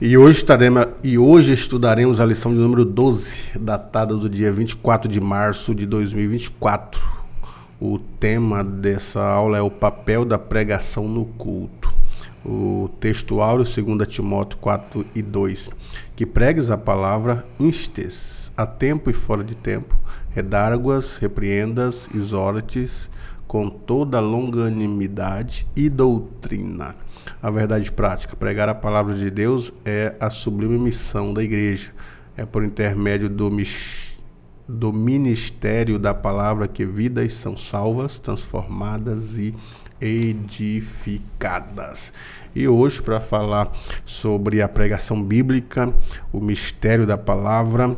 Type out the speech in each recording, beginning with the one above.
E hoje estudaremos a lição de número 12, datada do dia 24 de março de 2024. O tema dessa aula é o papel da pregação no culto. O texto áureo, 2 Timóteo 4:2. Que pregues a palavra instes, a tempo e fora de tempo, redárguas, repreendas, exortes, com toda longanimidade e doutrina. A verdade prática, pregar a palavra de Deus é a sublime missão da igreja. É por intermédio do ministério da palavra que vidas são salvas, transformadas e edificadas. E hoje, para falar sobre a pregação bíblica, o mistério da palavra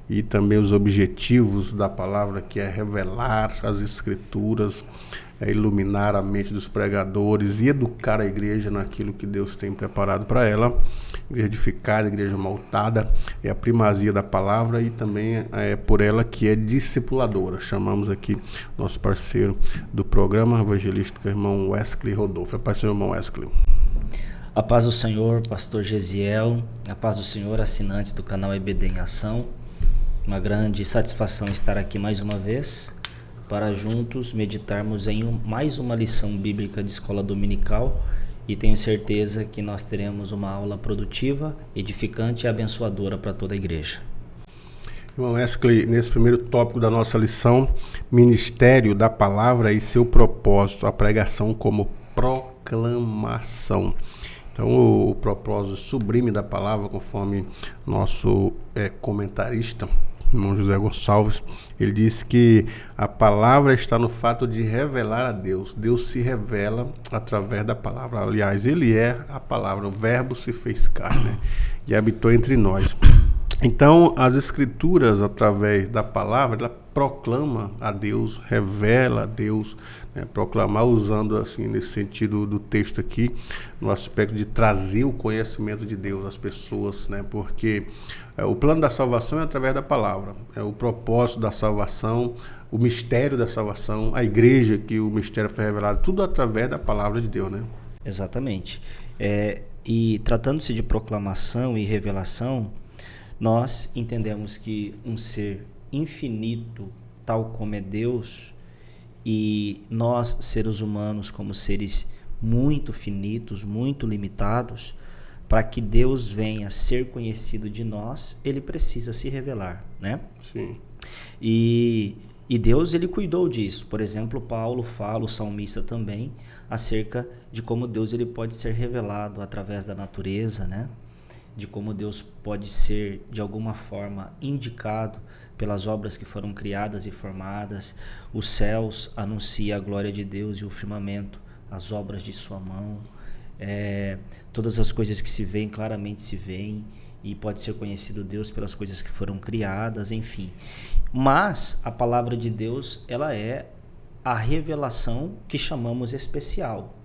e também os objetivos da palavra, que é revelar as escrituras, iluminar a mente dos pregadores e educar a igreja naquilo que Deus tem preparado para ela. Igreja edificada, igreja montada, é a primazia da palavra e também é por ela que é discipuladora. Chamamos aqui nosso parceiro do programa evangelístico, irmão Wesley Rodolfo. É parceiro, irmão Wesley. A paz do Senhor, pastor Gesiel, a paz do Senhor, assinantes do canal EBD em Ação. Uma grande satisfação estar aqui mais uma vez para juntos meditarmos em mais uma lição bíblica de escola dominical, e tenho certeza que nós teremos uma aula produtiva, edificante e abençoadora para toda a igreja. Irmão Wesley, nesse primeiro tópico da nossa lição, ministério da palavra e seu propósito, a pregação como proclamação. Então, o propósito sublime da palavra, conforme nosso comentarista, irmão José Gonçalves, ele disse que a palavra está no fato de revelar a Deus. Deus se revela através da palavra. Aliás, ele é a palavra, o verbo se fez carne, né? E habitou entre nós. Então, as escrituras, através da palavra, ela proclama a Deus, revela a Deus, né? Proclamar usando, assim, nesse sentido do texto aqui, no aspecto de trazer o conhecimento de Deus às pessoas, né? Porque o plano da salvação é através da palavra, é o propósito da salvação, o mistério da salvação, a igreja que o mistério foi revelado, tudo através da palavra de Deus, né? Exatamente. E tratando-se de proclamação e revelação, nós entendemos que um ser infinito, tal como é Deus, e nós, seres humanos, como seres muito finitos, muito limitados, para que Deus venha a ser conhecido de nós, ele precisa se revelar, né? Sim. E Deus, ele cuidou disso. Por exemplo, Paulo fala, o salmista também, acerca de como Deus ele pode ser revelado através da natureza, né? De como Deus pode ser, de alguma forma, indicado pelas obras que foram criadas e formadas. Os céus anunciam a glória de Deus e o firmamento, as obras de sua mão. Todas as coisas que se veem, claramente se veem, e pode ser conhecido Deus pelas coisas que foram criadas, enfim. Mas a palavra de Deus, ela é a revelação que chamamos especial.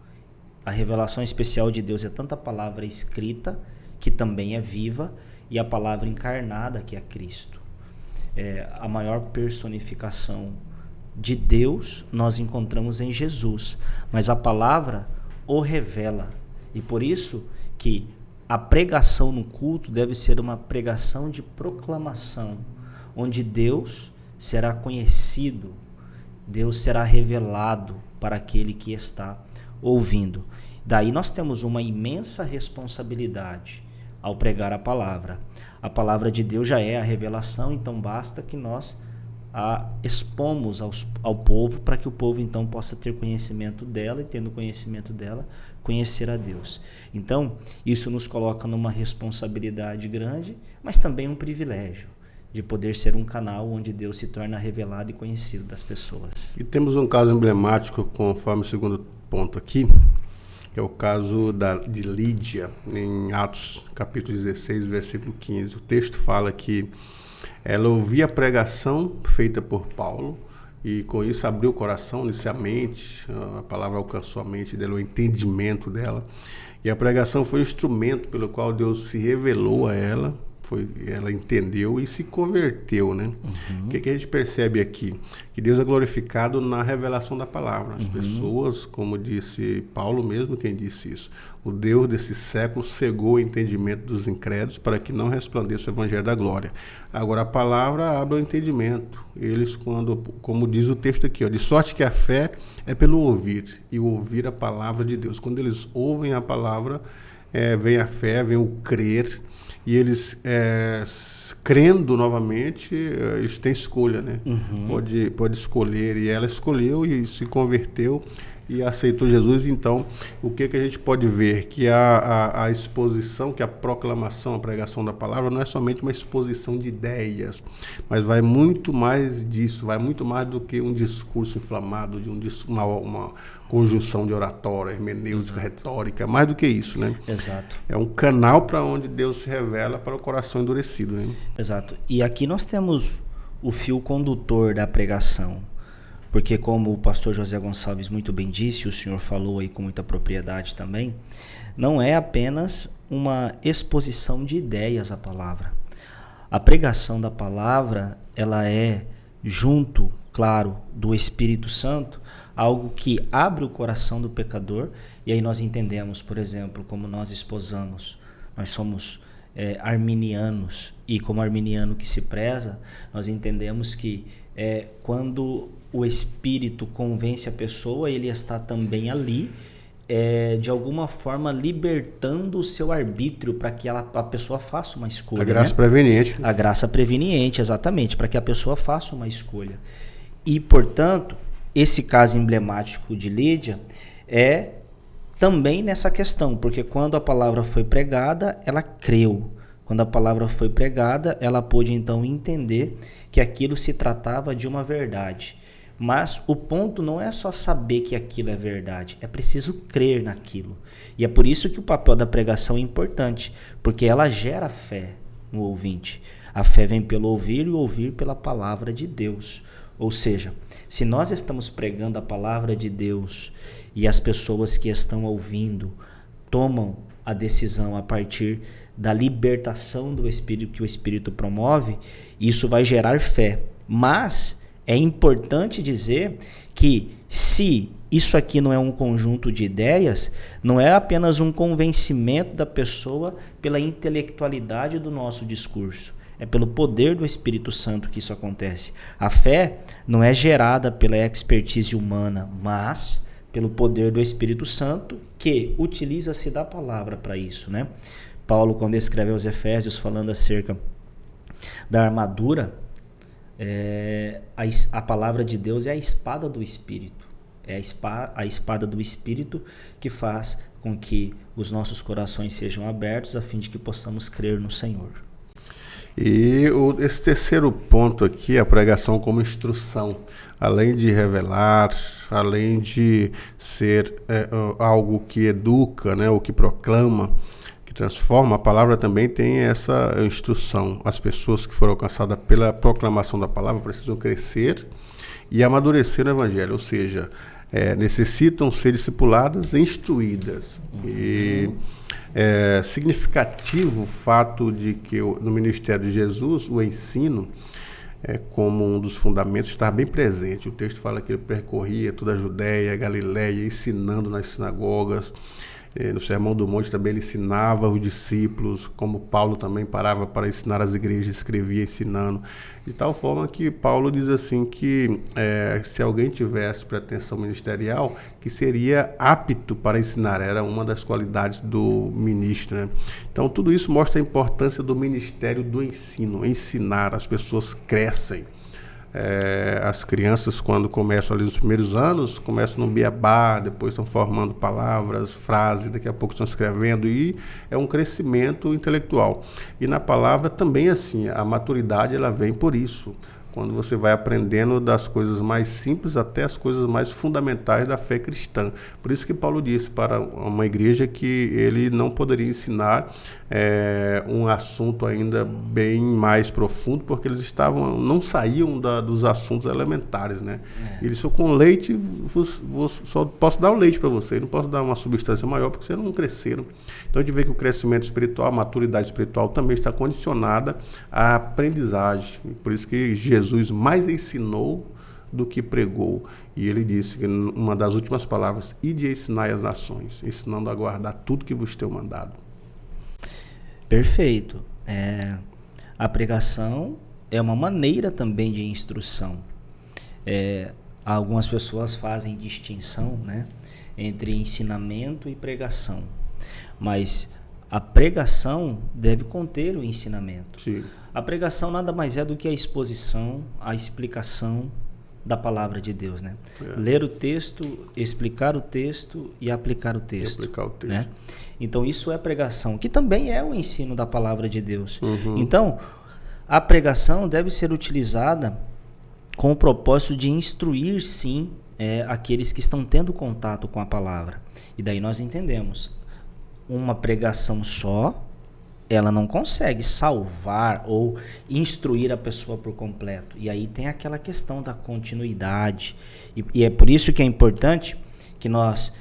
A revelação especial de Deus é tanto a palavra escrita, que também é viva, e a palavra encarnada, que é Cristo. A maior personificação de Deus nós encontramos em Jesus, mas a palavra o revela. E por isso que a pregação no culto deve ser uma pregação de proclamação, onde Deus será conhecido, Deus será revelado para aquele que está ouvindo. Daí nós temos uma imensa responsabilidade ao pregar a palavra. A palavra de Deus já é a revelação, então basta que nós a expomos ao povo, para que o povo então possa ter conhecimento dela, e tendo conhecimento dela, conhecer a Deus. Então, isso nos coloca numa responsabilidade grande, mas também um privilégio de poder ser um canal onde Deus se torna revelado e conhecido das pessoas. E temos um caso emblemático, conforme o segundo ponto aqui, que é o caso de Lídia, em Atos capítulo 16, versículo 15. O texto fala que ela ouvia a pregação feita por Paulo, e com isso abriu o coração, inicialmente, a palavra alcançou a mente dela, o entendimento dela, e a pregação foi o instrumento pelo qual Deus se revelou a ela, ela entendeu e se converteu, né? O que a gente percebe aqui? Que Deus é glorificado na revelação da palavra. As pessoas, como disse Paulo mesmo, quem disse isso, o Deus desse século cegou o entendimento dos incrédulos para que não resplandeça o evangelho da glória. Agora a palavra abre o entendimento. Eles, como diz o texto aqui, de sorte que a fé é pelo ouvir, e ouvir a palavra de Deus. Quando eles ouvem a palavra, vem a fé, vem o crer, e eles, crendo novamente, eles têm escolha, né? Pode escolher, e ela escolheu e se converteu e aceitou Jesus. Então, o que a gente pode ver? Que a exposição, que a proclamação, a pregação da palavra não é somente uma exposição de ideias, mas vai muito mais disso, vai muito mais do que um discurso inflamado, de uma conjunção de oratória, hermenêutica, retórica, mais do que isso, né? Exato. É um canal para onde Deus se revela para o coração endurecido, né? Exato. E aqui nós temos o fio condutor da pregação. Porque como o pastor José Gonçalves muito bem disse, o senhor falou aí com muita propriedade também, não é apenas uma exposição de ideias à palavra. A pregação da palavra, ela é, junto, claro, do Espírito Santo, algo que abre o coração do pecador, e aí nós entendemos, por exemplo, como nós esposamos, nós somos arminianos, e como arminiano que se preza, nós entendemos que quando o Espírito convence a pessoa, ele está também ali, de alguma forma libertando o seu arbítrio para que a pessoa faça uma escolha. A graça preveniente. A graça preveniente, exatamente, para que a pessoa faça uma escolha. E, portanto, esse caso emblemático de Lídia é também nessa questão, porque quando a palavra foi pregada, ela creu. Quando a palavra foi pregada, ela pôde então entender que aquilo se tratava de uma verdade. Mas o ponto não é só saber que aquilo é verdade, é preciso crer naquilo. E é por isso que o papel da pregação é importante, porque ela gera fé no ouvinte. A fé vem pelo ouvir e o ouvir pela palavra de Deus. Ou seja, se nós estamos pregando a palavra de Deus e as pessoas que estão ouvindo tomam a decisão a partir da libertação do Espírito que o Espírito promove, isso vai gerar fé. Mas é importante dizer que se isso aqui não é um conjunto de ideias, não é apenas um convencimento da pessoa pela intelectualidade do nosso discurso. É pelo poder do Espírito Santo que isso acontece. A fé não é gerada pela expertise humana, mas pelo poder do Espírito Santo, que utiliza-se da palavra para isso, né? Paulo, quando escreve aos Efésios falando acerca da armadura, a palavra de Deus é a espada do Espírito. É a espada do Espírito que faz com que os nossos corações sejam abertos a fim de que possamos crer no Senhor. E esse terceiro ponto aqui, a pregação como instrução, além de revelar, além de ser algo que educa, né, ou que proclama, que transforma, a palavra também tem essa instrução. As pessoas que foram alcançadas pela proclamação da palavra precisam crescer e amadurecer no evangelho, ou seja, necessitam ser discipuladas e instruídas. E é significativo o fato de que no ministério de Jesus o ensino como um dos fundamentos está bem presente. O texto fala que ele percorria toda a Judéia, a Galiléia, ensinando nas sinagogas. No Sermão do Monte também ele ensinava os discípulos, como Paulo também parava para ensinar as igrejas, escrevia ensinando, de tal forma que Paulo diz assim que se alguém tivesse pretensão ministerial, que seria apto para ensinar, era uma das qualidades do ministro, né? Então tudo isso mostra a importância do ministério do ensino, ensinar, as pessoas crescem. As crianças, quando começam ali nos primeiros anos, começam no beabá, depois estão formando palavras, frases, daqui a pouco estão escrevendo, e é um crescimento intelectual. E na palavra também assim, a maturidade ela vem por isso. quando você vai aprendendo das coisas mais simples até as coisas mais fundamentais da fé cristã. Por isso que Paulo disse para uma igreja que ele não poderia ensinar um assunto ainda bem mais profundo, porque eles não saíam dos assuntos elementares, né? Eles só com leite, só posso dar o leite para você, não posso dar uma substância maior porque vocês não cresceram. Então a gente vê que o crescimento espiritual, a maturidade espiritual também está condicionada à aprendizagem. Por isso que Jesus mais ensinou do que pregou. E ele disse que uma das últimas palavras, ide ensinai as nações, ensinando a guardar tudo que vos tenho mandado. Perfeito. A pregação é uma maneira também de instrução. Algumas pessoas fazem distinção, né, entre ensinamento e pregação. Mas a pregação deve conter o ensinamento. Sim. A pregação nada mais é do que a exposição, a explicação da palavra de Deus, né? Ler o texto, explicar o texto e aplicar o texto. Né? Então isso é pregação, que também é o ensino da palavra de Deus. Então a pregação deve ser utilizada com o propósito de instruir, sim, aqueles que estão tendo contato com a palavra. E daí nós entendemos, uma pregação só, ela não consegue salvar ou instruir a pessoa por completo. E aí tem aquela questão da continuidade. E é por isso que é importante que nós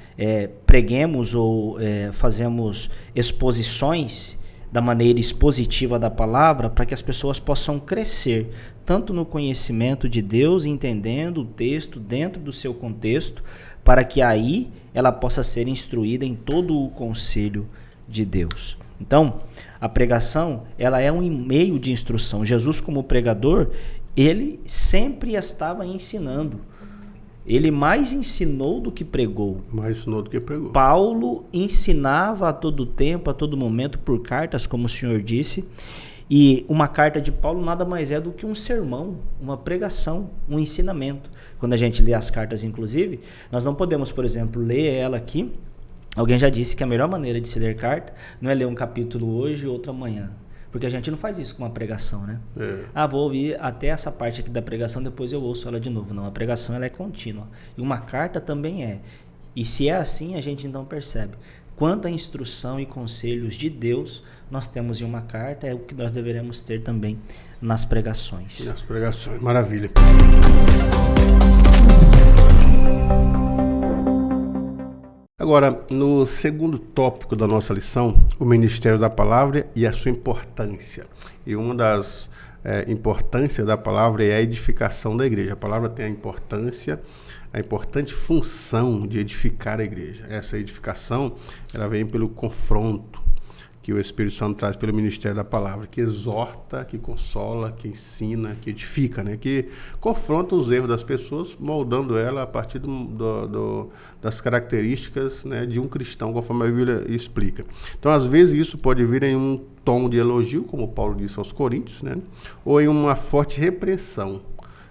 preguemos ou fazemos exposições da maneira expositiva da palavra, para que as pessoas possam crescer, tanto no conhecimento de Deus, entendendo o texto dentro do seu contexto, para que aí ela possa ser instruída em todo o conselho de Deus. Então, a pregação, ela é um meio de instrução. Jesus, como pregador, ele sempre estava ensinando. Ele mais ensinou do que pregou. Mais ensinou do que pregou. Paulo ensinava a todo tempo, a todo momento, por cartas, como o senhor disse. E uma carta de Paulo nada mais é do que um sermão, uma pregação, um ensinamento. Quando a gente lê as cartas, inclusive, nós não podemos, por exemplo, ler ela aqui. Alguém já disse que a melhor maneira de se ler carta não é ler um capítulo hoje e outro amanhã. Porque a gente não faz isso com uma pregação, né? Vou ouvir até essa parte aqui da pregação, depois eu ouço ela de novo. Não, a pregação ela é contínua. E uma carta também é. E se é assim, a gente então percebe. Quanta instrução e conselhos de Deus nós temos em uma carta, é o que nós deveremos ter também nas pregações. Nas pregações, maravilha. Agora, no segundo tópico da nossa lição, o ministério da palavra e a sua importância. E uma das importâncias da palavra é a edificação da igreja. A palavra tem a importante função de edificar a igreja. Essa edificação, ela vem pelo confronto que o Espírito Santo traz pelo ministério da palavra, que exorta, que consola, que ensina, que edifica, né? Que confronta os erros das pessoas, moldando ela a partir das características, né, de um cristão, conforme a Bíblia explica. Então, às vezes, isso pode vir em um tom de elogio, como Paulo disse aos Coríntios, né? Ou em uma forte repreensão.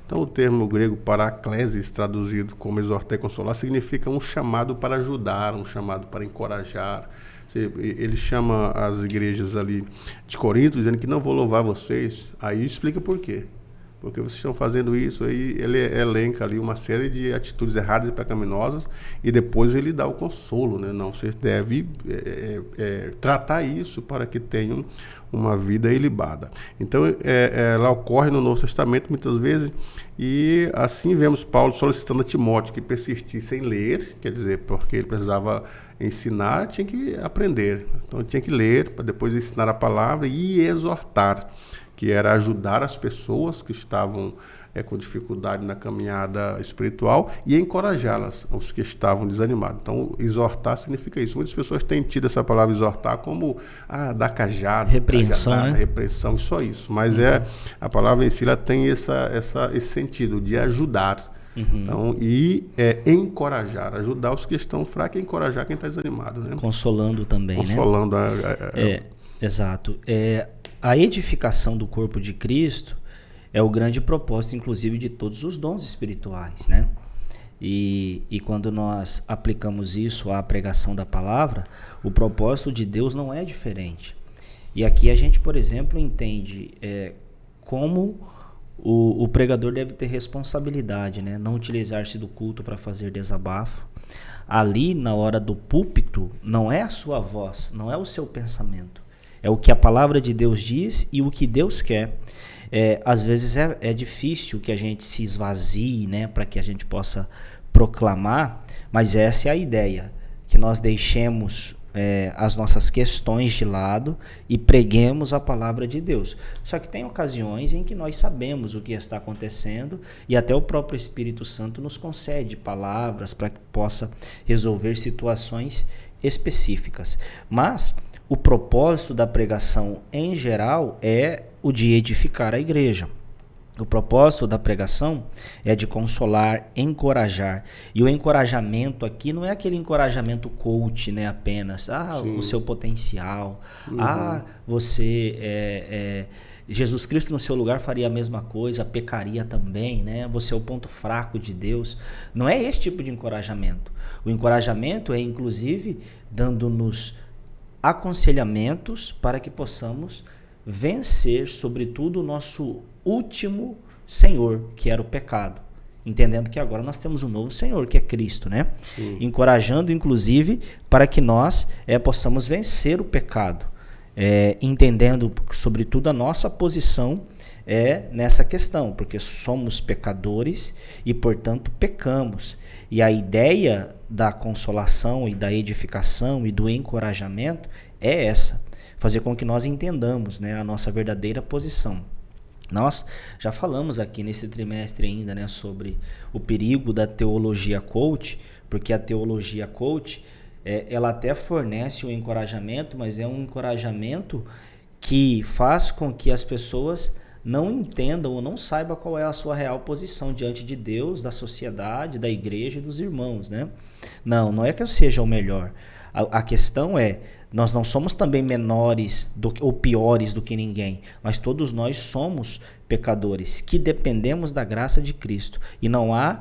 Então, o termo grego paraklesis, traduzido como exortar e consolar, significa um chamado para ajudar, um chamado para encorajar. Ele chama as igrejas ali de Corinto, dizendo que não vou louvar vocês. Aí explica por quê. Porque vocês estão fazendo isso. Aí ele elenca ali uma série de atitudes erradas e pecaminosas, e depois ele dá o consolo, né? Não, você deve tratar isso para que tenham uma vida ilibada. Então, ela ocorre no Novo Testamento muitas vezes, e assim vemos Paulo solicitando a Timóteo que persistisse em ler, quer dizer, porque ele precisava ensinar, tinha que aprender. Então, ele tinha que ler para depois ensinar a palavra e exortar, que era ajudar as pessoas que estavam com dificuldade na caminhada espiritual e encorajá-las, os que estavam desanimados. Então, exortar significa isso. Muitas pessoas têm tido essa palavra exortar como dar cajada, repreensão, né? Repreensão, só isso. Mas a palavra em si ela tem esse sentido de ajudar. Então, encorajar, ajudar os que estão fracos e encorajar quem está desanimado, né? Consolando também, Consolando, né? Exato. A edificação do corpo de Cristo é o grande propósito, inclusive, de todos os dons espirituais, né? E quando nós aplicamos isso à pregação da palavra, o propósito de Deus não é diferente. E aqui a gente, por exemplo, entende como o pregador deve ter responsabilidade, né? Não utilizar-se do culto para fazer desabafo. Ali, na hora do púlpito, não é a sua voz, não é o seu pensamento. É o que a palavra de Deus diz e o que Deus quer. Às vezes é difícil que a gente se esvazie, né, para que a gente possa proclamar, mas essa é a ideia, que nós deixemos as nossas questões de lado e preguemos a palavra de Deus. Só que tem ocasiões em que nós sabemos o que está acontecendo e até o próprio Espírito Santo nos concede palavras para que possa resolver situações específicas. Mas o propósito da pregação em geral é o de edificar a igreja. O propósito da pregação é de consolar, encorajar. E o encorajamento aqui não é aquele encorajamento coach, né, apenas. O seu potencial. Você... Jesus Cristo no seu lugar faria a mesma coisa, pecaria também, né? Você é o ponto fraco de Deus. Não é esse tipo de encorajamento. O encorajamento é, inclusive, dando-nos aconselhamentos para que possamos vencer, sobretudo, o nosso último senhor, que era o pecado. Entendendo que agora nós temos um novo senhor, que é Cristo, né? Sim. Encorajando, inclusive, para que nós possamos vencer o pecado. Entendendo, sobretudo, a nossa posição nessa questão, porque somos pecadores e, portanto, pecamos. E a ideia da consolação e da edificação e do encorajamento é essa, fazer com que nós entendamos, né, a nossa verdadeira posição. Nós já falamos aqui nesse trimestre ainda, né, sobre o perigo da teologia coach, porque a teologia coach ela até fornece um encorajamento, mas é um encorajamento que faz com que as pessoas não entendam ou não saibam qual é a sua real posição diante de Deus, da sociedade, da igreja e dos irmãos, né? Não é que eu seja o melhor. A questão é, nós não somos também menores ou piores do que ninguém, mas todos nós somos pecadores que dependemos da graça de Cristo e não há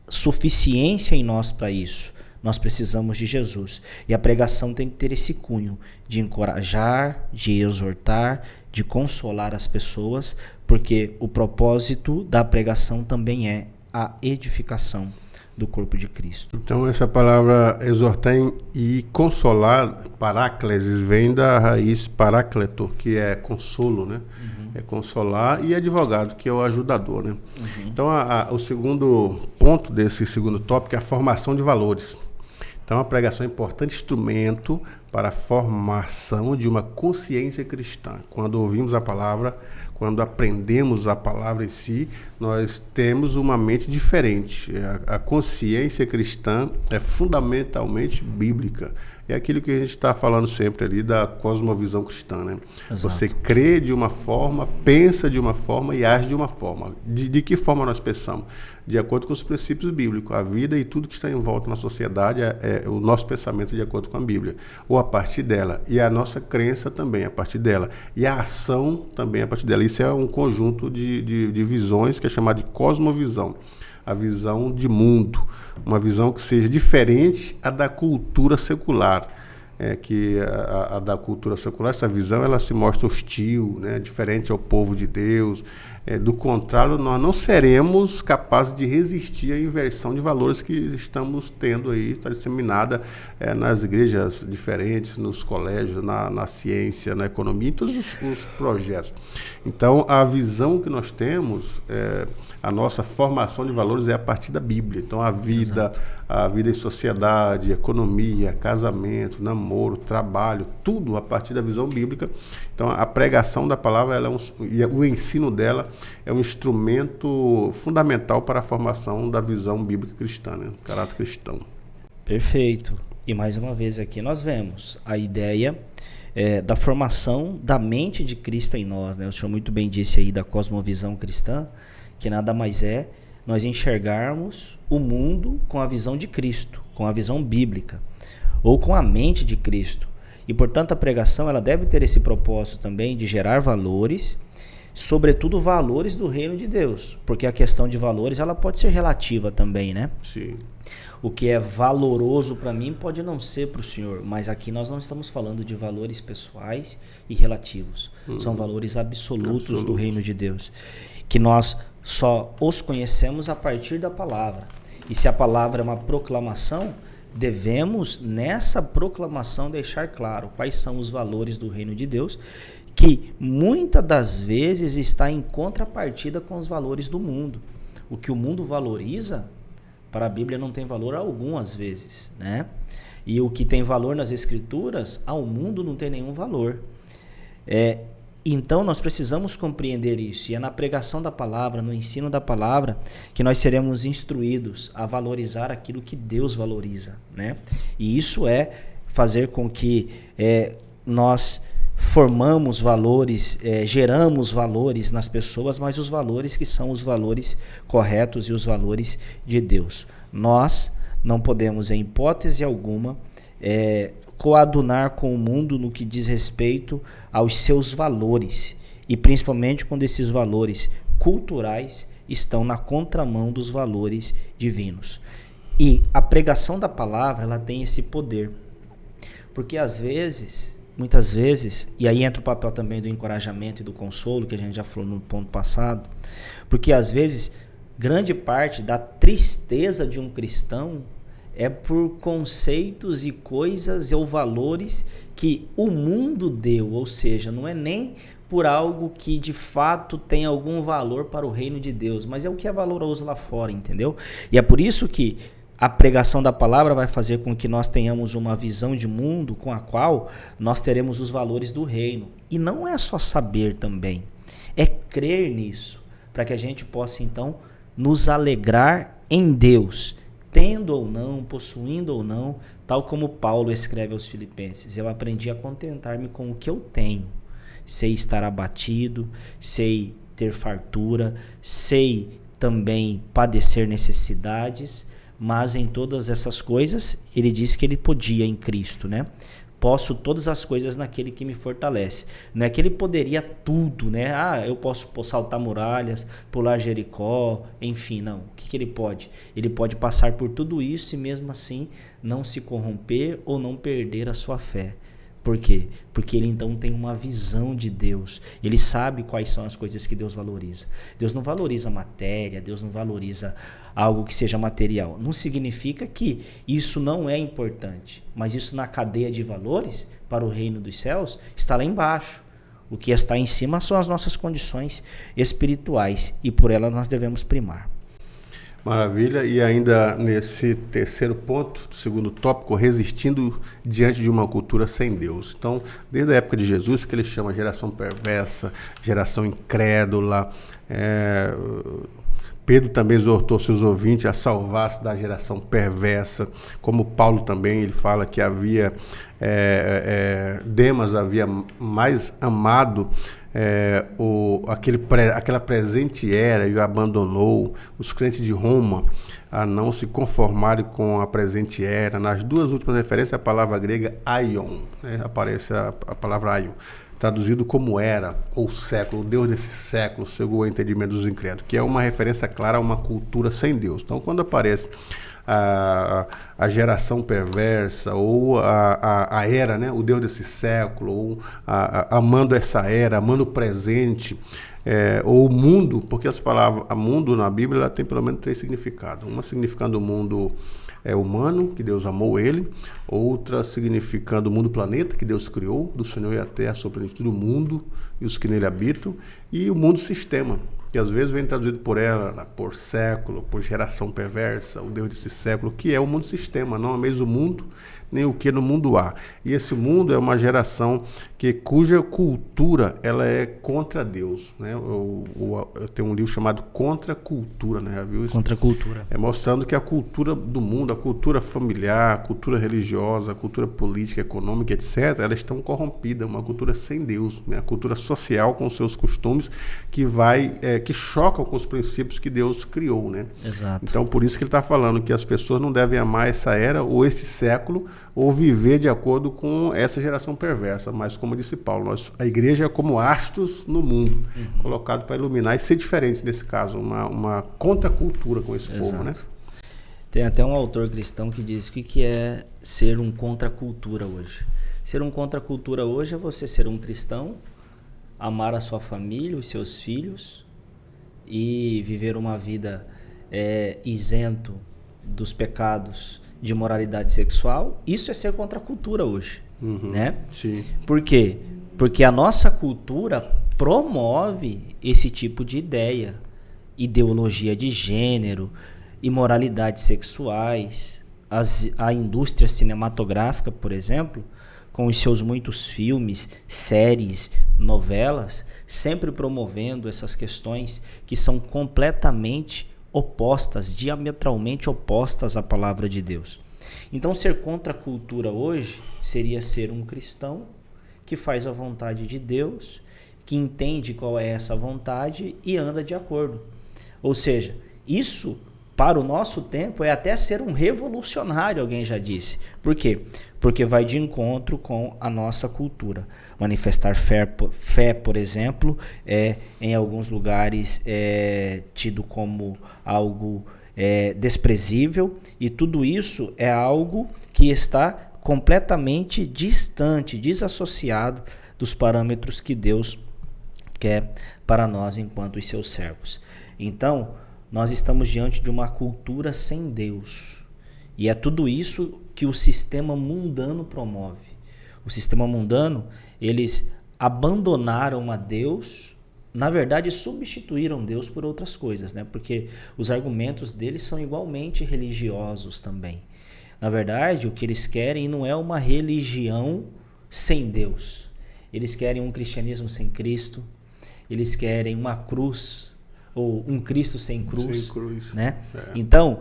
suficiência em nós para isso. Nós precisamos de Jesus. E a pregação tem que ter esse cunho de encorajar, de exortar, de consolar as pessoas, porque o propósito da pregação também é a edificação do corpo de Cristo. Então essa palavra exortar e consolar, paráclesis, vem da raiz parácleto, que é consolo, né? É consolar, e advogado, que é o ajudador, né? Então o segundo ponto desse segundo tópico é a formação de valores. Então a pregação é um importante instrumento para a formação de uma consciência cristã. Quando ouvimos a palavra, quando aprendemos a palavra em si, nós temos uma mente diferente. A consciência cristã é fundamentalmente bíblica. É aquilo que a gente está falando sempre ali da cosmovisão cristã, né? Exato. Você crê de uma forma, pensa de uma forma e age de uma forma. De que forma nós pensamos? De acordo com os princípios bíblicos. A vida e tudo que está em volta na sociedade é o nosso pensamento de acordo com a Bíblia, ou a partir dela. E a nossa crença também a partir dela. E a ação também a partir dela. Isso é um conjunto de visões que é chamado de cosmovisão. A visão de mundo, uma visão que seja diferente a da cultura secular. Que a da cultura secular, essa visão, ela se mostra hostil, né, diferente ao povo de Deus. Do contrário, nós não seremos capazes de resistir à inversão de valores que estamos tendo aí, está disseminada nas igrejas diferentes, nos colégios, na ciência, na economia, em todos os projetos. Então, a visão que nós temos, a nossa formação de valores é a partir da Bíblia. Então, a vida em sociedade, economia, casamento, namoro, trabalho, tudo a partir da visão bíblica. Então, a pregação da palavra, e o ensino dela é um instrumento fundamental para a formação da visão bíblica cristã, né? Caráter cristão. Perfeito. E mais uma vez aqui nós vemos a ideia da formação da mente de Cristo em nós, né? O senhor muito bem disse aí da cosmovisão cristã, que nada mais é nós enxergarmos o mundo com a visão de Cristo, com a visão bíblica, ou com a mente de Cristo. E, portanto, a pregação ela deve ter esse propósito também de gerar valores, sobretudo valores do reino de Deus, porque a questão de valores ela pode ser relativa também, né? Sim. O que é valoroso para mim pode não ser para o senhor, mas aqui nós não estamos falando de valores pessoais e relativos. São valores absolutos do reino de Deus, que nós só os conhecemos a partir da palavra. E se a palavra é uma proclamação, devemos nessa proclamação deixar claro quais são os valores do reino de Deus, que muitas das vezes está em contrapartida com os valores do mundo. O que o mundo valoriza, para a Bíblia não tem valor algum às vezes, né? E o que tem valor nas Escrituras, ao mundo não tem nenhum valor. Então nós precisamos compreender isso, e é na pregação da palavra, no ensino da palavra, que nós seremos instruídos a valorizar aquilo que Deus valoriza, né? E isso é fazer com que nós formamos valores, geramos valores nas pessoas, mas os valores que são os valores corretos e os valores de Deus. Nós não podemos, em hipótese alguma, coadunar com o mundo no que diz respeito aos seus valores, e principalmente quando esses valores culturais estão na contramão dos valores divinos. E a pregação da palavra, ela tem esse poder, porque às vezes, muitas vezes, e aí entra o papel também do encorajamento e do consolo, que a gente já falou no ponto passado, porque às vezes grande parte da tristeza de um cristão é por conceitos e coisas ou valores que o mundo deu, ou seja, não é nem por algo que de fato tem algum valor para o reino de Deus, mas é o que é valoroso lá fora, entendeu? E é por isso que a pregação da palavra vai fazer com que nós tenhamos uma visão de mundo com a qual nós teremos os valores do reino. E não é só saber também, é crer nisso, para que a gente possa então nos alegrar em Deus, tendo ou não, possuindo ou não, tal como Paulo escreve aos Filipenses. Eu aprendi a contentar-me com o que eu tenho. Sei estar abatido, sei ter fartura, sei também padecer necessidades, mas em todas essas coisas, ele diz que ele podia em Cristo, né? Posso todas as coisas naquele que me fortalece. Não é que ele poderia tudo, né? Eu posso saltar muralhas, pular Jericó, enfim, não. O que ele pode? Ele pode passar por tudo isso e mesmo assim não se corromper ou não perder a sua fé. Por quê? Porque ele então tem uma visão de Deus. Ele sabe quais são as coisas que Deus valoriza. Deus não valoriza matéria, Deus não valoriza algo que seja material. Não significa que isso não é importante, mas isso na cadeia de valores para o reino dos céus está lá embaixo. O que está em cima são as nossas condições espirituais e por elas nós devemos primar. Maravilha, e ainda nesse terceiro ponto, segundo tópico, resistindo diante de uma cultura sem Deus. Então, desde a época de Jesus, que ele chama geração perversa, geração incrédula, Pedro também exortou seus ouvintes a salvar-se da geração perversa, como Paulo também, ele fala que havia, Demas havia mais amado aquela presente era e o abandonou. Os crentes de Roma a não se conformarem com a presente era. Nas duas últimas referências, a palavra grega aion, né? Aparece a palavra aion, traduzido como era, ou século, o Deus desse século, segundo o entendimento dos incrédulos, que é uma referência clara a uma cultura sem Deus. Então, quando aparece a geração perversa, ou a era, né? O Deus desse século, ou amando essa era, amando o presente, ou o mundo, porque as palavras mundo na Bíblia ela tem pelo menos 3 significados. Uma significando o mundo humano, que Deus amou ele; outra significando o mundo planeta, que Deus criou, do Senhor e a terra, a sua plenitude, do mundo e os que nele habitam; e o mundo sistema, que às vezes vem traduzido por ela, por século, por geração perversa, o Deus desse século, que é o mundo sistema, não é mesmo o mundo, nem o que no mundo há. E esse mundo é uma geração cuja cultura ela é contra Deus, né? Eu tenho um livro chamado Contra a Cultura, né? Já viu isso? Contra a cultura. Mostrando que a cultura do mundo, a cultura familiar, a cultura religiosa, a cultura política, econômica, etc., elas estão corrompidas, uma cultura sem Deus, né? A cultura social com seus costumes que vai que chocam com os princípios que Deus criou, né? Exato. Então, por isso que ele está falando que as pessoas não devem amar essa era ou esse século ou viver de acordo com essa geração perversa. Mas, como disse Paulo, a igreja é como astros no mundo, colocado para iluminar e ser diferente nesse caso, uma contracultura com esse povo, né? Tem até um autor cristão que diz que é ser um contracultura hoje. Ser um contracultura hoje é você ser um cristão, amar a sua família, os seus filhos e viver uma vida isento dos pecados de moralidade sexual. Isso é ser contracultura hoje, né? Sim. Por quê? Porque a nossa cultura promove esse tipo de ideia, ideologia de gênero, imoralidades sexuais. A indústria cinematográfica, por exemplo, com os seus muitos filmes, séries, novelas, sempre promovendo essas questões que são completamente opostas, diametralmente opostas à palavra de Deus. Então, ser contra a cultura hoje seria ser um cristão que faz a vontade de Deus, que entende qual é essa vontade e anda de acordo. Ou seja, isso para o nosso tempo é até ser um revolucionário, alguém já disse. Por quê? Porque vai de encontro com a nossa cultura. Manifestar fé, por exemplo, em alguns lugares tido como algo desprezível, e tudo isso é algo que está completamente distante, desassociado dos parâmetros que Deus quer para nós enquanto os seus servos. Então, nós estamos diante de uma cultura sem Deus. E é tudo isso que o sistema mundano promove. O sistema mundano, eles abandonaram a Deus, na verdade substituíram Deus por outras coisas, né? Porque os argumentos deles são igualmente religiosos também. Na verdade, o que eles querem não é uma religião sem Deus. Eles querem um cristianismo sem Cristo, eles querem uma cruz, ou um Cristo sem cruz, né? Então,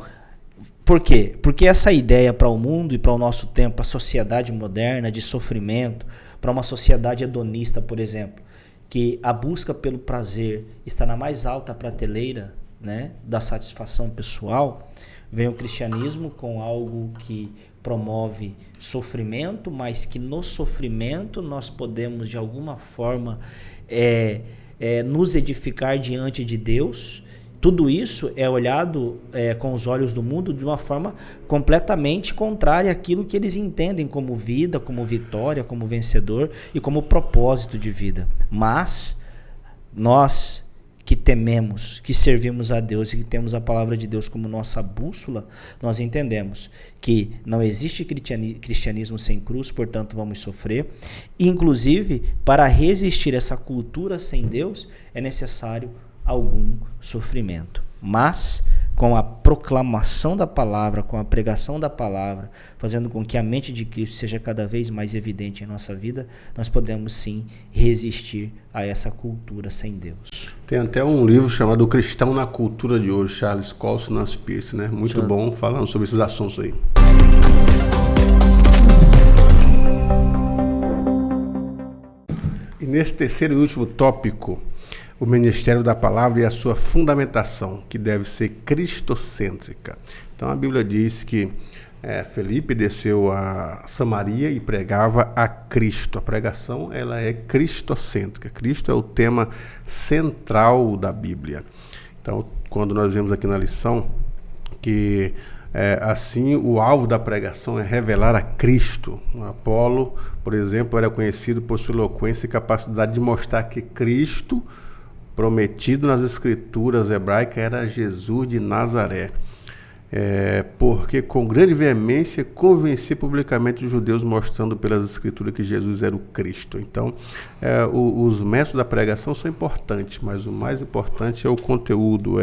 por quê? Porque essa ideia para o mundo e para o nosso tempo, para a sociedade moderna de sofrimento, para uma sociedade hedonista, por exemplo, que a busca pelo prazer está na mais alta prateleira, né, da satisfação pessoal, vem o cristianismo com algo que promove sofrimento, mas que no sofrimento nós podemos de alguma forma nos edificar diante de Deus. Tudo isso é olhado com os olhos do mundo de uma forma completamente contrária àquilo que eles entendem como vida, como vitória, como vencedor e como propósito de vida. Mas nós que tememos, que servimos a Deus e que temos a palavra de Deus como nossa bússola, nós entendemos que não existe cristianismo sem cruz, portanto vamos sofrer. Inclusive, para resistir a essa cultura sem Deus, é necessário algum sofrimento. Mas com a proclamação da palavra, com a pregação da palavra, fazendo com que a mente de Cristo seja cada vez mais evidente em nossa vida, nós podemos sim resistir a essa cultura sem Deus. Tem até um livro chamado O Cristão na Cultura de Hoje, Charles Colson Nancy Pearce, né? Muito bom, falando sobre esses assuntos aí. E nesse terceiro e último tópico, o ministério da palavra e a sua fundamentação, que deve ser cristocêntrica. Então a Bíblia diz que Felipe desceu a Samaria e pregava a Cristo. A pregação ela é cristocêntrica. Cristo é o tema central da Bíblia. Então, quando nós vemos aqui na lição que assim o alvo da pregação é revelar a Cristo. Apolo, por exemplo, era conhecido por sua eloquência e capacidade de mostrar que Cristo prometido nas escrituras hebraicas era Jesus de Nazaré. Porque com grande veemência convencia publicamente os judeus, mostrando pelas escrituras que Jesus era o Cristo. Então, os métodos da pregação são importantes, mas o mais importante é o conteúdo,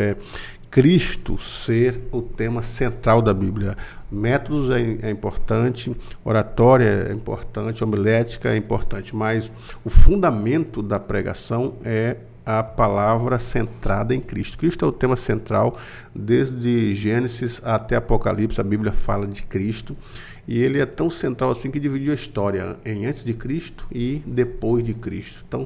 Cristo ser o tema central da Bíblia. Métodos é importante, oratória é importante, homilética é importante, mas o fundamento da pregação é a palavra centrada em Cristo. Cristo é o tema central, desde Gênesis até Apocalipse, a Bíblia fala de Cristo, e ele é tão central assim que dividiu a história em antes de Cristo e depois de Cristo. Então,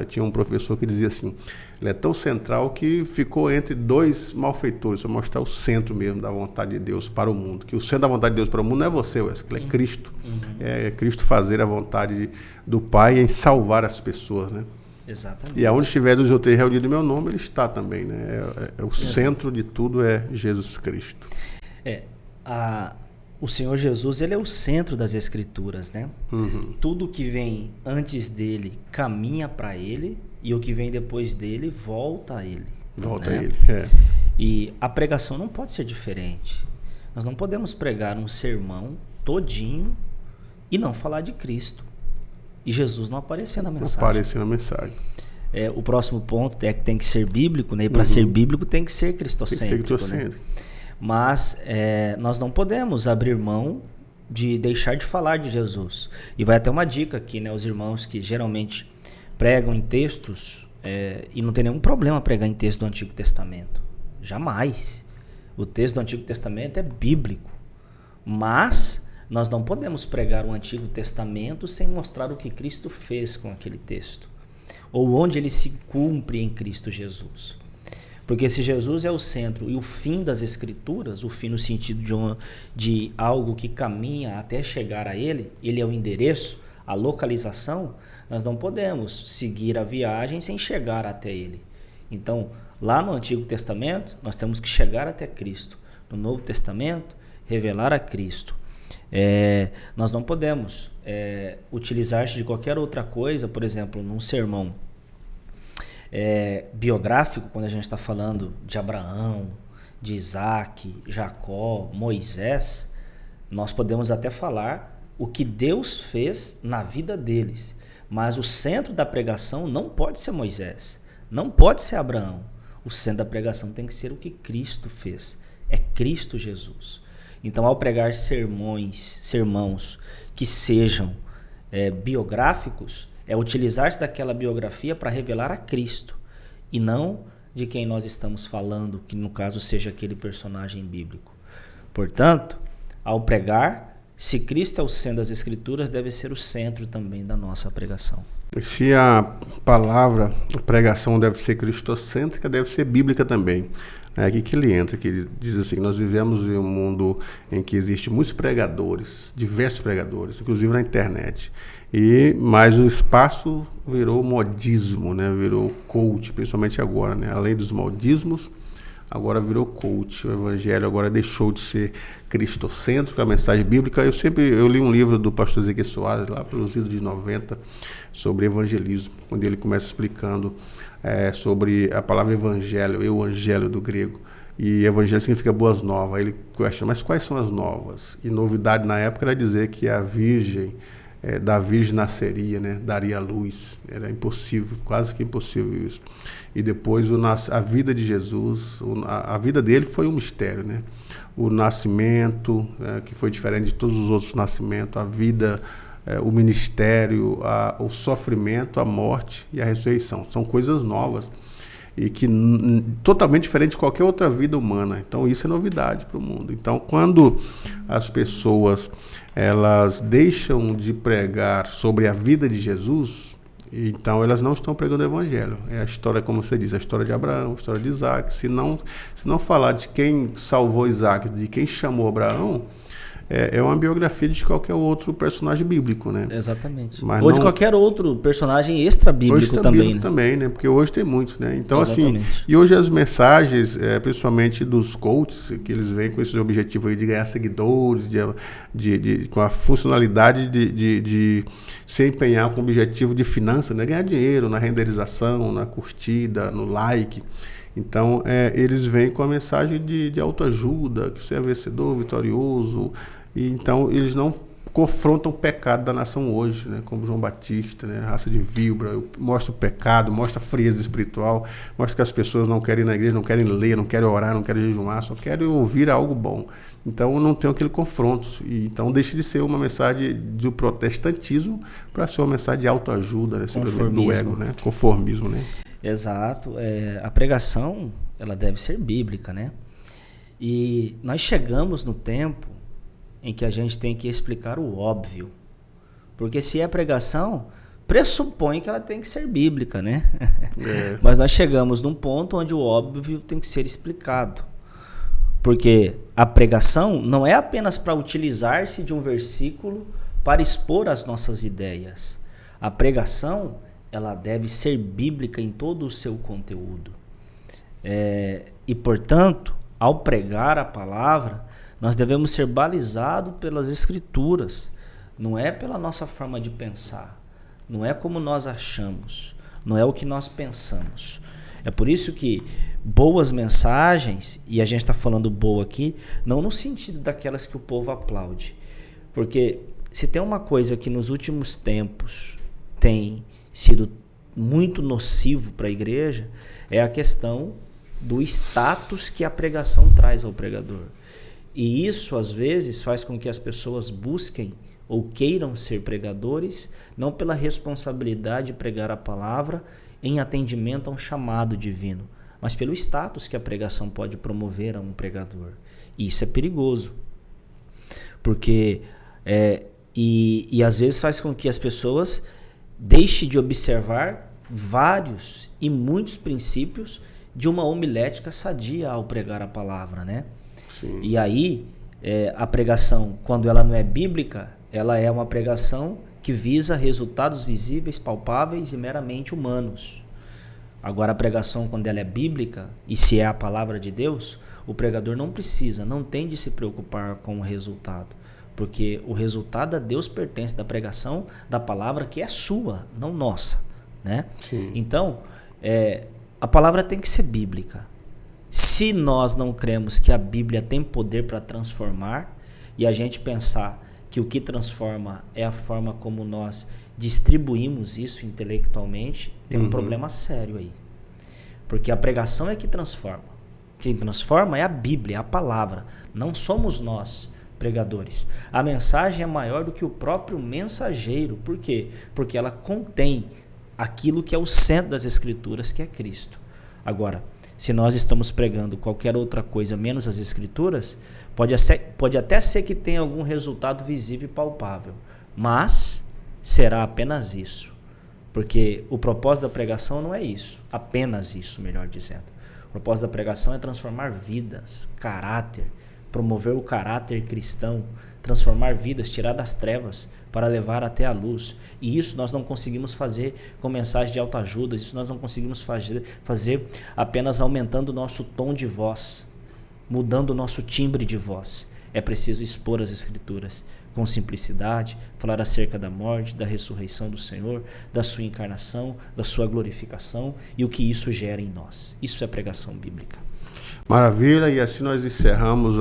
tinha um professor que dizia assim, ele é tão central que ficou entre dois malfeitores, para mostrar o centro mesmo da vontade de Deus para o mundo, que o centro da vontade de Deus para o mundo não é você, Wesley, é Cristo. É Cristo fazer a vontade do Pai em salvar as pessoas, né? Exatamente. E aonde estiver dos outros reunidos em meu nome, ele está também, né? O centro de tudo é Jesus Cristo. O Senhor Jesus, ele é o centro das Escrituras, né? Tudo que vem antes dele caminha para ele, e o que vem depois dele volta a ele. Volta né? a ele, E a pregação não pode ser diferente. Nós não podemos pregar um sermão todinho e não falar de Cristo. E Jesus não aparecer na mensagem. Não aparecer na mensagem. O próximo ponto é que tem que ser bíblico, né? E para ser bíblico tem que ser cristocêntrico. Tem que ser cristocêntrico. Né? Mas nós não podemos abrir mão de deixar de falar de Jesus. E vai até uma dica aqui, né? Os irmãos que geralmente pregam em textos, e não tem nenhum problema pregar em texto do Antigo Testamento. Jamais. O texto do Antigo Testamento é bíblico. Mas nós não podemos pregar o Antigo Testamento sem mostrar o que Cristo fez com aquele texto. Ou onde ele se cumpre em Cristo Jesus. Porque se Jesus é o centro e o fim das Escrituras, o fim no sentido de algo que caminha até chegar a ele é o endereço, a localização, nós não podemos seguir a viagem sem chegar até ele. Então, lá no Antigo Testamento, nós temos que chegar até Cristo. No Novo Testamento, revelar a Cristo. Nós não podemos utilizar-se de qualquer outra coisa, por exemplo, num sermão biográfico, quando a gente está falando de Abraão, de Isaac, Jacó, Moisés, nós podemos até falar o que Deus fez na vida deles, mas o centro da pregação não pode ser Moisés, não pode ser Abraão. O centro da pregação tem que ser o que Cristo fez, é Cristo Jesus. Então, ao pregar sermãos que sejam biográficos, é utilizar-se daquela biografia para revelar a Cristo e não de quem nós estamos falando, que no caso seja aquele personagem bíblico. Portanto, ao pregar, se Cristo é o centro das Escrituras, deve ser o centro também da nossa pregação. Se a palavra, a pregação deve ser cristocêntrica, deve ser bíblica também. É aqui que ele entra, que ele diz assim, nós vivemos em um mundo em que existem muitos pregadores, diversos pregadores, inclusive na internet. Mas o espaço virou modismo, né? Virou coach, principalmente agora, né? Além dos modismos, agora virou coach. O evangelho agora deixou de ser cristocêntrico, a mensagem bíblica. Eu li um livro do pastor Ezequiel Soares, lá pelos idos de 90, sobre evangelismo, onde ele começa explicando sobre a palavra evangelho, evangelho do grego. E evangelho significa boas novas. Aí ele questiona, mas quais são as novas? E novidade na época era dizer que a virgem, da virgem nasceria, né? Daria luz. Era impossível, quase que impossível isso. E depois a vida de Jesus, a vida dele foi um mistério, né? O nascimento, que foi diferente de todos os outros nascimentos, a vida, o ministério, o sofrimento, a morte e a ressurreição. São coisas novas e que totalmente diferente de qualquer outra vida humana. Então isso é novidade para o mundo. Então quando as pessoas elas deixam de pregar sobre a vida de Jesus, então elas não estão pregando o evangelho. É a história, como você diz, a história de Abraão, a história de Isaac. Se não falar de quem salvou Isaac, de quem chamou Abraão, é uma biografia de qualquer outro personagem bíblico, né? Exatamente. Ou de qualquer outro personagem extra-bíblico também, né? Também, né? Porque hoje tem muitos, né? Então, exatamente. Assim, e hoje as mensagens, principalmente dos coaches, que eles vêm com esse objetivo aí de ganhar seguidores, com a funcionalidade de se empenhar com o objetivo de finança, né? Ganhar dinheiro na renderização, na curtida, no like. Então, eles vêm com a mensagem de autoajuda, que você é vencedor, vitorioso. E, então, eles não confrontam o pecado da nação hoje, né? Como João Batista, né? Raça de víbora, mostra o pecado, mostra a frieza espiritual, mostra que as pessoas não querem ir na igreja, não querem ler, não querem orar, não querem jejuar, só querem ouvir algo bom. Então, não tem aquele confronto. Então, deixa de ser uma mensagem do protestantismo para ser uma mensagem de autoajuda, né? Simplesmente do ego, né? Conformismo, né? Exato. A pregação, ela deve ser bíblica, né? E nós chegamos no tempo em que a gente tem que explicar o óbvio. Porque se é pregação, pressupõe que ela tem que ser bíblica, né? Mas nós chegamos num ponto onde o óbvio tem que ser explicado. Porque a pregação não é apenas para utilizar-se de um versículo para expor as nossas ideias. A pregação, ela deve ser bíblica em todo o seu conteúdo. E, portanto, ao pregar a palavra, nós devemos ser balizados pelas Escrituras. Não é pela nossa forma de pensar. Não é como nós achamos. Não é o que nós pensamos. É por isso que boas mensagens, e a gente está falando boa aqui, não no sentido daquelas que o povo aplaude. Porque se tem uma coisa que nos últimos tempos tem sido muito nocivo para a igreja, é a questão do status que a pregação traz ao pregador. E isso, às vezes, faz com que as pessoas busquem ou queiram ser pregadores, não pela responsabilidade de pregar a palavra em atendimento a um chamado divino, mas pelo status que a pregação pode promover a um pregador. E isso é perigoso, porque e às vezes faz com que as pessoas deixem de observar vários e muitos princípios de uma homilética sadia ao pregar a palavra, né? Sim. E aí, a pregação, quando ela não é bíblica, ela é uma pregação que visa resultados visíveis, palpáveis e meramente humanos. Agora, a pregação, quando ela é bíblica, e se é a palavra de Deus, o pregador não tem de se preocupar com o resultado, porque o resultado a Deus pertence da pregação da palavra que é sua, não nossa, né? Sim. Então, a palavra tem que ser bíblica. Se nós não cremos que a Bíblia tem poder para transformar, e a gente pensar que o que transforma é a forma como nós distribuímos isso intelectualmente, tem um problema sério aí. Porque a pregação é que transforma. Quem transforma é a Bíblia, a palavra. Não somos nós, pregadores. A mensagem é maior do que o próprio mensageiro. Por quê? Porque ela contém aquilo que é o centro das Escrituras, que é Cristo. Agora, se nós estamos pregando qualquer outra coisa menos as Escrituras, pode até ser que tenha algum resultado visível e palpável, mas será apenas isso. Porque o propósito da pregação não é isso, apenas isso, melhor dizendo. O propósito da pregação é transformar vidas, caráter, promover o caráter cristão, transformar vidas, tirar das trevas para levar até a luz. E isso nós não conseguimos fazer com mensagem de autoajuda, isso nós não conseguimos fazer apenas aumentando o nosso tom de voz, mudando o nosso timbre de voz. É preciso expor as Escrituras com simplicidade, falar acerca da morte, da ressurreição do Senhor, da sua encarnação, da sua glorificação e o que isso gera em nós. Isso é pregação bíblica. Maravilha, e assim nós encerramos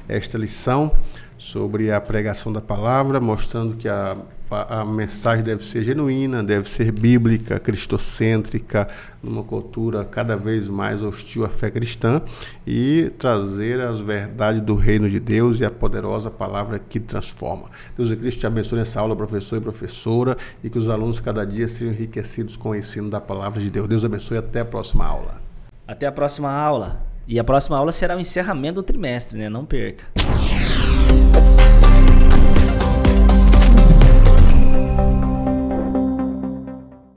esta lição sobre a pregação da palavra, mostrando que a mensagem deve ser genuína, deve ser bíblica, cristocêntrica, numa cultura cada vez mais hostil à fé cristã, e trazer as verdades do reino de Deus e a poderosa palavra que transforma. Deus e Cristo te abençoe nessa aula, professor e professora, e que os alunos cada dia sejam enriquecidos com o ensino da palavra de Deus. Deus abençoe, até a próxima aula. Até a próxima aula. E a próxima aula será o encerramento do trimestre, né? Não perca.